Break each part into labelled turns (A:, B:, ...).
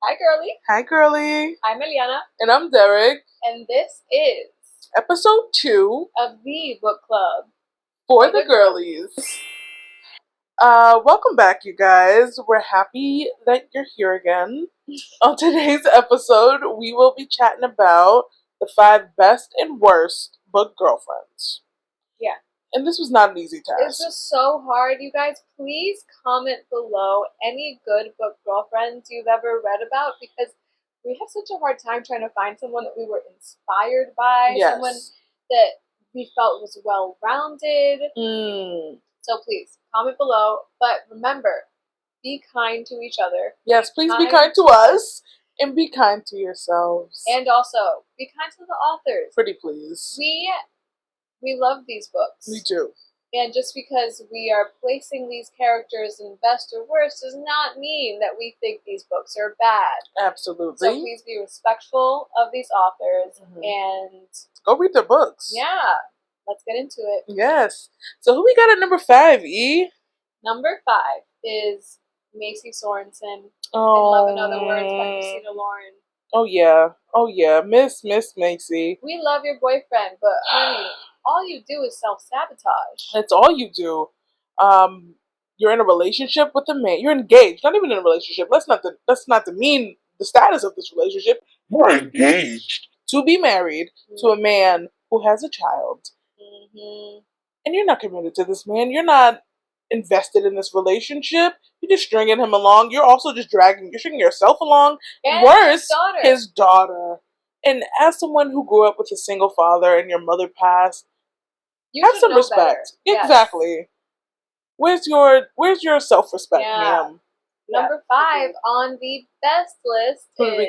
A: Hi, girlie.
B: Hi, girlie.
A: I'm Alayna.
B: And I'm Derek.
A: And this is
B: episode 2
A: of the book club
B: for the girlies. Welcome back, you guys. We're happy that you're here again. On today's episode, we will be chatting about the 5 best and worst book girlfriends.
A: Yeah.
B: And this was not an easy task.
A: It's just so hard. You guys, please comment below any good book girlfriends you've ever read about, because we have such a hard time trying to find someone that we were inspired by, someone that we felt was well-rounded. So please, comment below. But remember, be kind to each other.
B: Yes, please be kind to us. And be kind to yourselves.
A: And also, be kind to the authors.
B: Pretty please.
A: We love these books.
B: We do.
A: And just because we are placing these characters in best or worst does not mean that we think these books are bad.
B: Absolutely.
A: So please be respectful of these authors and
B: go read their books.
A: Yeah. Let's get into it.
B: Yes. So who we got at number 5, E?
A: Number 5 is Macy Sorensen in Love and Other Words by Christina Lauren.
B: Oh yeah. Miss Macy.
A: We love your boyfriend, but honey, all you do is self-sabotage.
B: That's all you do. You're in a relationship with a man. You're engaged. Not even in a relationship. Let's not demean the status of this relationship. You're engaged to be married to a man who has a child. And you're not committed to this man. You're not invested in this relationship. You're just stringing him along. You're also just you're stringing yourself along.
A: And
B: worse, his daughter. And as someone who grew up with a single father and your mother passed, you have some respect. Yes. Exactly. Where's your self-respect, ma'am?
A: Number 5 on the best list is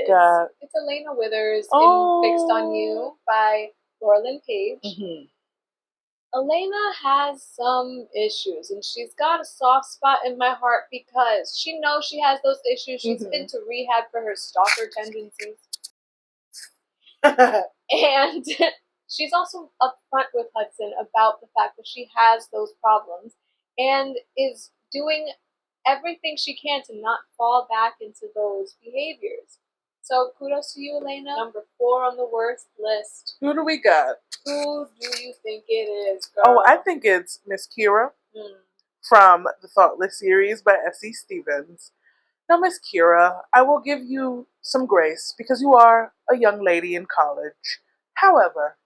A: it's Alayna Withers in Fixed on You by Laurelin Paige. Alayna has some issues, and she's got a soft spot in my heart because she knows she has those issues. She's been to rehab for her stalker tendencies. And she's also upfront with Hudson about the fact that she has those problems and is doing everything she can to not fall back into those behaviors. So kudos to you, Alayna. Number 4 on the worst list.
B: Who do we got?
A: Who do you think it is, girl?
B: Oh, I think it's Miss Keira from the Thoughtless series by F.C. Stevens. Now, Miss Keira, I will give you some grace because you are a young lady in college. However,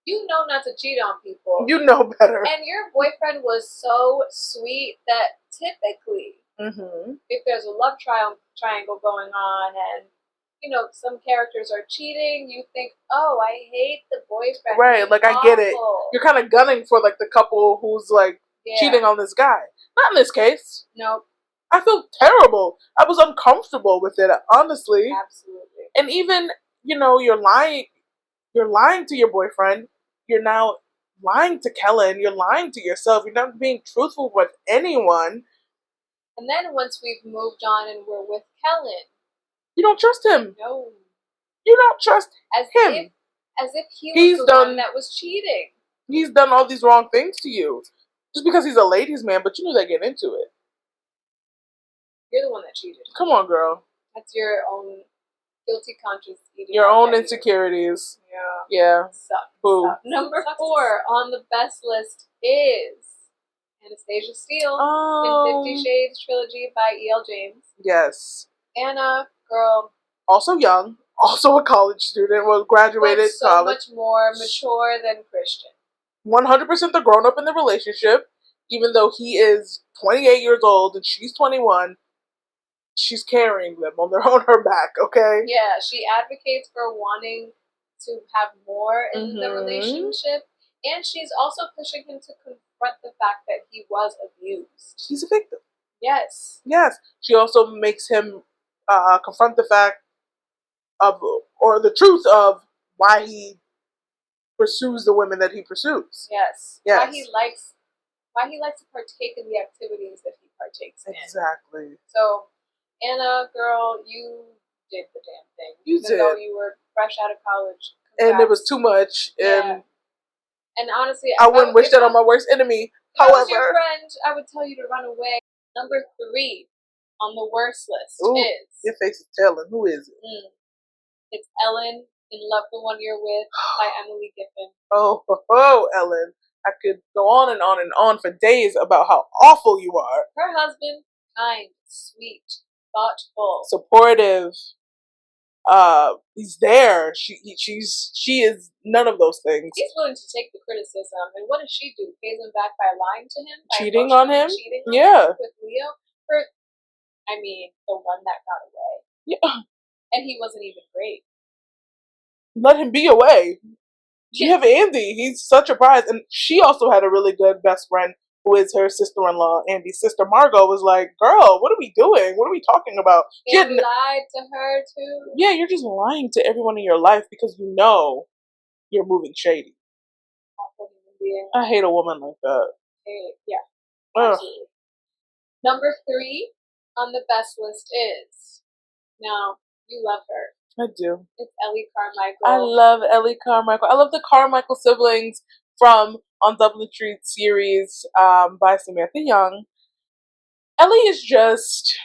A: you know not to cheat on people.
B: You know better.
A: And your boyfriend was so sweet that typically, if there's a love triangle going on and some characters are cheating, you think, oh, I hate the boyfriend.
B: Right,
A: he's
B: like
A: awful.
B: I get it. You're kind of gunning for like the couple who's like cheating on this guy. Not in this case.
A: Nope.
B: I feel terrible. I was uncomfortable with it, honestly.
A: Absolutely.
B: And even, you're lying to your boyfriend. You're now lying to Kellen. You're lying to yourself. You're not being truthful with anyone.
A: And then once we've moved on and we're with Kellen,
B: you don't trust him.
A: No.
B: You don't trust him.
A: As if he was the one that was cheating.
B: He's done all these wrong things to you. Just because he's a ladies' man, but you knew they get into it.
A: You're the one that cheated.
B: Come on, girl.
A: That's your own guilty conscience eating.
B: Your own insecurities. Yeah.
A: Suck.
B: Boo.
A: Suck. Number 4 on the best list is Anastasia Steele in 50 Shades Trilogy by E.L. James.
B: Yes.
A: Anna, girl.
B: Also young. Also a college student. Well, graduated
A: but so
B: college.
A: Much more mature than Christian.
B: 100% the grown up in the relationship. Even though he is 28 years old and she's 21. She's carrying them on her back, okay?
A: Yeah, she advocates for wanting to have more in the relationship. And she's also pushing him to confront the fact that he was abused.
B: He's a victim.
A: Yes.
B: Yes. She also makes him confront the fact of, or the truth of, why he pursues the women that he pursues.
A: Yes.
B: Yes.
A: Why he likes to partake in the activities that he partakes in.
B: Exactly.
A: So, Anna, girl, you did the damn thing.
B: Even
A: though you were fresh out of college.
B: Congrats. And it was too much.
A: Yeah. And honestly,
B: I wouldn't wish that on my worst enemy.
A: If I was your friend, I would tell you to run away. Number 3 on the worst list is...
B: Your face is telling. Who is it?
A: It's Ellen in Love the One You're With by Emily Giffin.
B: Oh, Ellen. I could go on and on and on for days about how awful you are.
A: Her husband, kind, sweet, thoughtful,
B: supportive. He's there. She is none of those things.
A: He's willing to take the criticism, and what does she do? Pays him back by lying to him, by
B: cheating on him.
A: Cheating on him with Leo. The one that got away.
B: Yeah,
A: and he wasn't even great.
B: Let him be away. You have Andy. He's such a prize, and she also had a really good best friend who is her sister-in-law. Andy's sister Margot was like, "Girl, what are we doing? What are we talking about?"
A: She had lied to her too.
B: Yeah, you're just lying to everyone in your life because you know you're moving shady.
A: Awful human being.
B: I hate a woman like that.
A: Yeah. Absolutely. Number 3 on the best list is, now you love her.
B: I do.
A: It's Ellie Carmichael.
B: I love Ellie Carmichael. I love the Carmichael siblings from Untitled Chapter series by Samantha Young. Ellie is just,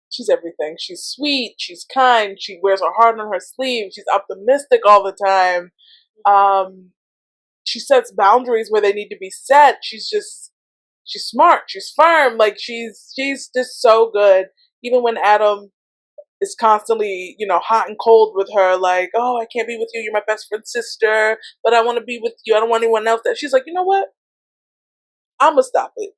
B: she's everything. She's sweet. She's kind. She wears her heart on her sleeve. She's optimistic all the time. She sets boundaries where they need to be set. She's smart. She's firm. Like she's just so good. Even when Adam is constantly, hot and cold with her, like, "Oh, I can't be with you. You're my best friend's sister, but I want to be with you. I don't want anyone else." That she's like, "You know what? I'm gonna stop it.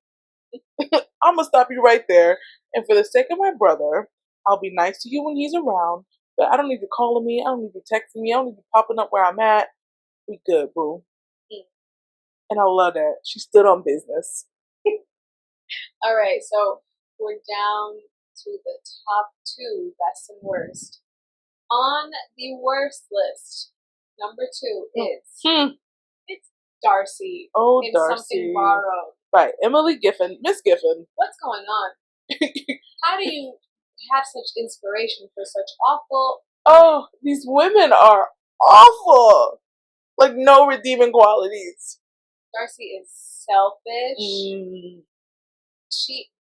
B: I'm gonna stop you right there. And for the sake of my brother, I'll be nice to you when he's around. But I don't need you calling me. I don't need you texting me. I don't need you popping up where I'm at. We good, boo." And I love that she stood on business.
A: All right, so we're down to the top 2, best and worst. On the worst list, number 2 is it's Darcy.
B: Oh,
A: in
B: Darcy.
A: Something Borrowed.
B: Right, Emily Giffin, Miss Giffin.
A: What's going on? How do you have such inspiration for such awful?
B: Oh, these women are awful. Like no redeeming qualities.
A: Darcy is selfish. She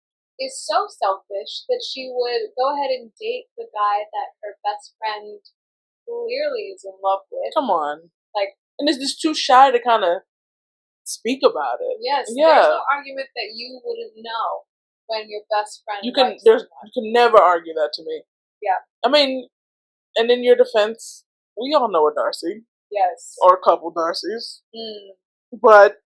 A: is so selfish that she would go ahead and date the guy that her best friend clearly is in love with.
B: Come on. And is just too shy to kind of speak about it.
A: Yes. Yeah. There's no argument that you wouldn't know when your best friend.
B: You can never argue that to me.
A: Yeah.
B: I mean, and in your defense, we all know a Darcy.
A: Yes.
B: Or a couple Darcys. But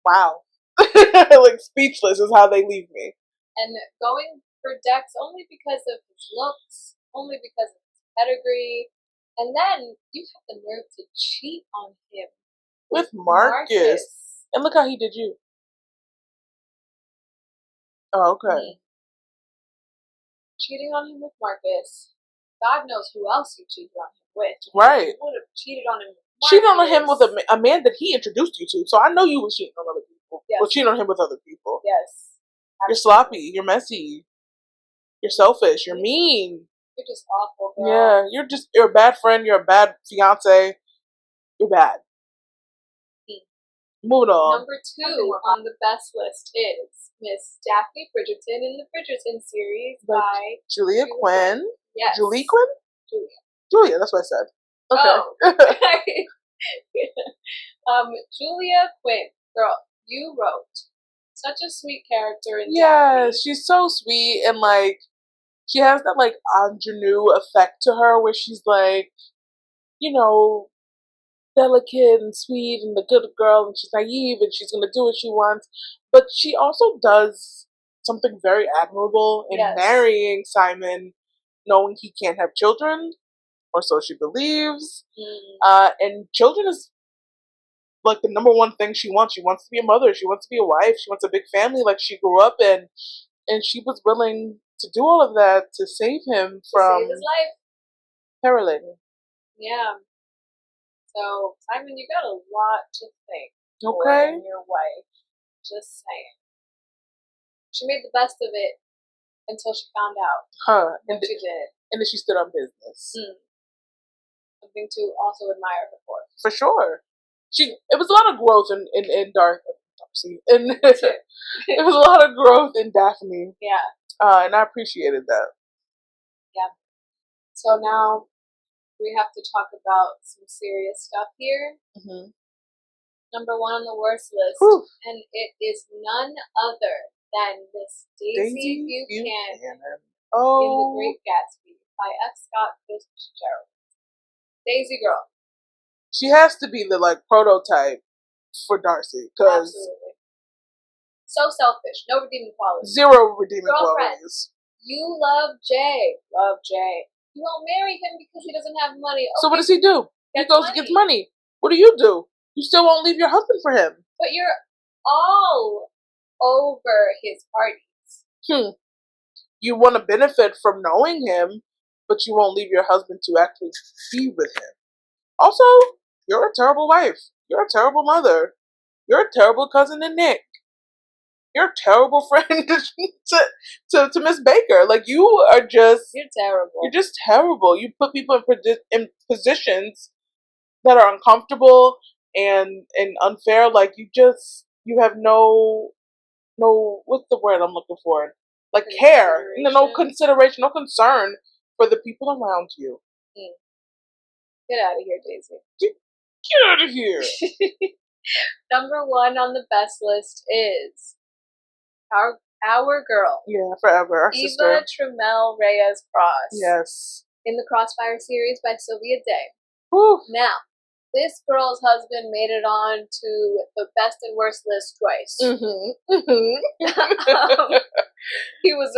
B: wow. Like speechless is how they leave me.
A: And going for Dex only because of his looks, only because of his pedigree, and then you have the nerve to cheat on him
B: with Marcus. And look how he did you. Oh, okay.
A: Cheating on him with Marcus. God knows who else you cheated on him with.
B: Right.
A: You would have cheated on him with Marcus.
B: Cheated on him with a man that he introduced you to. So I know you were cheating on other people.
A: Yes.
B: Or cheating on him with other people.
A: Yes. Absolutely.
B: You're sloppy. You're messy. You're selfish. You're mean.
A: You're just awful, girl.
B: Yeah. You're a bad friend. You're a bad fiance. You're bad. Moving on.
A: Number 2 on the best list is Miss Daphne Bridgerton in the Bridgerton series by
B: Julia Quinn.
A: Yes.
B: Julie Quinn? Julia, that's what I said. Okay.
A: Oh. Julia Quinn, girl, you wrote such a sweet character in
B: Yeah,
A: Daphne.
B: she's so sweet and she has that ingenue effect to her where she's delicate and sweet and the good girl, and she's naive and she's gonna do what she wants, but she also does something very admirable in marrying Simon, knowing he can't have children, or so she believes. And children is the number one thing she wants. She wants to be a mother. She wants to be a wife. She wants a big family like she grew up in, and she was willing to do all of that to save him from
A: save his life.
B: Caroline.
A: Yeah. So, Simon, you got a lot to thank for in your wife. Just saying. She made the best of it until she found out what she did.
B: And then she stood on business.
A: Something to also admire her for.
B: For sure. It was a lot of growth in Darcy. And there was a lot of growth in Daphne.
A: Yeah.
B: And I appreciated that.
A: Yeah. So now we have to talk about some serious stuff here. Mm-hmm. Number 1 on the worst list, and it is none other than Miss Daisy Buchanan in The Great Gatsby by F. Scott Fitzgerald. Daisy girl.
B: She has to be the prototype for Darcy, because
A: so selfish, no redeeming qualities.
B: Zero redeeming qualities.
A: You love Jay. You won't marry him because he doesn't have money. Okay.
B: So what does he do? He goes and gets money. What do? You still won't leave your husband for him.
A: But you're all over his parties.
B: You want to benefit from knowing him, but you won't leave your husband to actually be with him. Also, you're a terrible wife. You're a terrible mother. You're a terrible cousin to Nick. You're a terrible friend to Miss Baker. You are just...
A: You're terrible.
B: You're just terrible. You put people in positions that are uncomfortable and unfair. You have no, what's the word I'm looking for? Care. No consideration, no concern for the people around you.
A: Get out of here, Daisy.
B: Get out of here.
A: Number 1 on the best list is our girl.
B: Yeah, forever. Our
A: Eva
B: sister.
A: Tramell Reyes Cross.
B: Yes.
A: In the Crossfire series by Sylvia Day.
B: Whew.
A: Now, this girl's husband made it on to the best and worst list twice. He was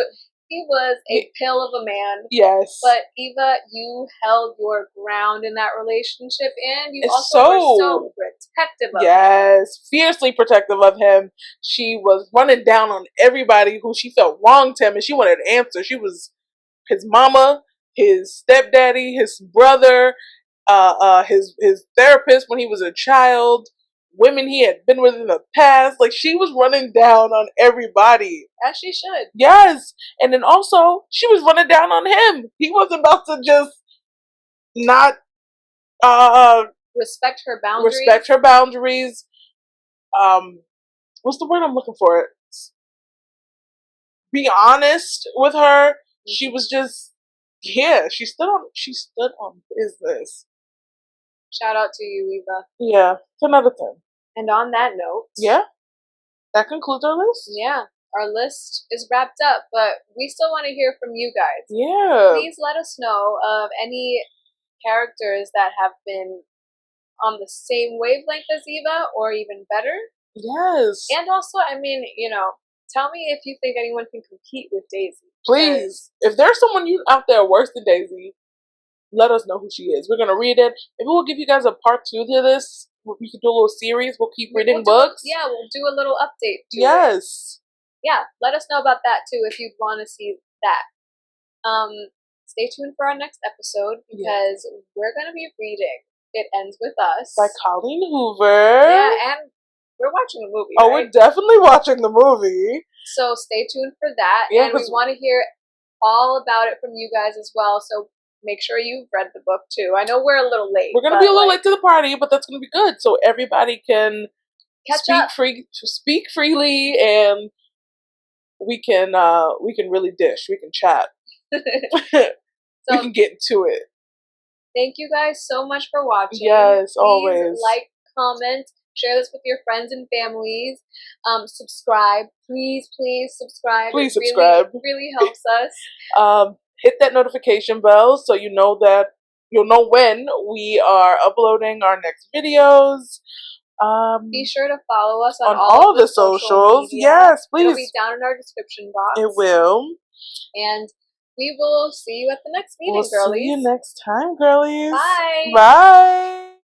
A: a pill of a man.
B: Yes.
A: But Eva, you held your ground in that relationship, and you were so protective of him.
B: Yes, fiercely protective of him. She was running down on everybody who she felt wronged him, and she wanted an answer. She was his mama, his stepdaddy, his brother, his therapist when he was a child, women he had been with in the past. She was running down on everybody.
A: As she should.
B: Yes. And then also, she was running down on him. He wasn't about to just not
A: respect her boundaries.
B: What's the word I'm looking for? Be honest with her. She was just, she stood on business.
A: Shout out to you, Eva.
B: Yeah, 10 out of 10.
A: And on that note,
B: that concludes our list.
A: Yeah, our list is wrapped up, but we still want to hear from you guys.
B: Yeah.
A: Please let us know of any characters that have been on the same wavelength as Eva, or even better.
B: Yes.
A: And also, tell me if you think anyone can compete with Daisy.
B: Please, if there's someone out there worse than Daisy, let us know who she is. We're going to read it. Maybe we'll give you guys a part 2 to this. We can do a little series. We'll keep reading books.
A: We'll do a little update to
B: Yes.
A: Yeah, let us know about that too if you want to see that. Stay tuned for our next episode because we're going to be reading It Ends With Us
B: by Colleen Hoover.
A: Yeah, and we're watching the movie.
B: Oh, right? We're definitely watching the movie.
A: So stay tuned for that.
B: Yeah,
A: and we want to hear all about it from you guys as well. So make sure you've read the book too. I know we're a little late.
B: We're gonna be a little late to the party, but that's gonna be good. So everybody can speak freely, and we can really dish. We can chat. So we can get into it.
A: Thank you guys so much for watching.
B: Yes,
A: Please
B: always.
A: Like, comment, share this with your friends and families. Subscribe. Please subscribe.
B: Please subscribe.
A: It really helps us.
B: Hit that notification bell so you'll know when we are uploading our next videos.
A: Be sure to follow us on
B: all the socials. Yes, please.
A: It'll be down in our description box.
B: It will.
A: And we will see you at the next meeting, girlies.
B: See you next time, girlies.
A: Bye.
B: Bye.